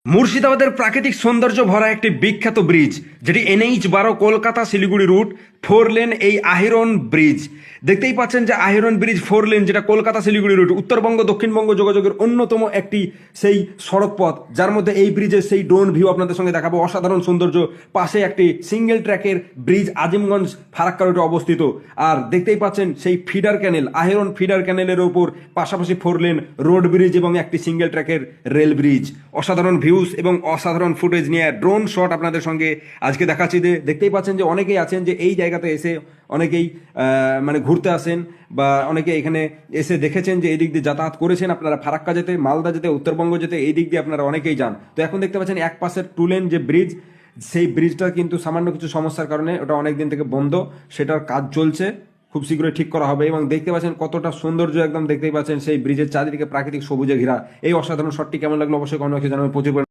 মুর্শিদাবাদের প্রাকৃতিক সৌন্দর্য ভরা একটি বিখ্যাত ব্রিজ, যেটি NH-12 Kolkata Siliguri root 4 lane, এই আহিরন ব্রিজ। দেখতেই পাচ্ছেন যে আহিরন ব্রিজ 4 লেন, যেটা কলকাতা শিলিগুড়ি রুট, উত্তরবঙ্গ দক্ষিণবঙ্গ যোগাযোগের অন্যতম একটি সেই সড়ক পথ, যার মধ্যে এই ব্রিজের সেই ড্রোন ভিউ আপনাদের সঙ্গে দেখাবো। অসাধারণ সৌন্দর্য, পাশে একটি সিঙ্গেল ট্র্যাকের ব্রিজ আজিমগঞ্জ ফারাক্কা রোডে অবস্থিত। আর দেখতেই পাচ্ছেন সেই ফিডার ক্যানেল, আহিরন ফিডার ক্যানেলের ওপর পাশাপাশি 4 লেন রোড ব্রিজ এবং একটি সিঙ্গেল ট্র্যাকের রেল ব্রিজ। অসাধারণ ভিউজ এবং অসাধারণ ফুটেজ নিয়ে ড্রোন শট আপনাদের সঙ্গে আজকে দেখাচ্ছি। দেখতেই পাচ্ছেন যে অনেকেই আছেন যে এই জায়গাতে এসে অনেকেই মানে ঘুরতে আসেন, বা অনেকে এখানে এসে দেখেছেন যে এই দিক দিয়ে যাতায়াত করেছেন। আপনারা ফারাক্কা যেতে, মালদা যেতে, উত্তরবঙ্গ যেতে এই দিক দিয়ে আপনারা অনেকেই যান। তো এখন দেখতে পাচ্ছেন এক পাশের 2 লেন যে ব্রিজ, সেই ব্রিজটা কিন্তু সামান্য কিছু সমস্যার কারণে ওটা অনেক দিন থেকে বন্ধ। সেটার কাজ চলছে, খুব শীঘ্রই ঠিক করা হবে। এবং দেখতে পাচ্ছেন কতটা সৌন্দর্য, একদম দেখতেই পাচ্ছেন সেই ব্রিজের চারিদিকে প্রাকৃতিক সবুজে ঘেরা। এই অসাধারণ শটটি কেমন লাগলো অবশ্যই কমেন্ট বক্সে জানাবেন। প্রচুর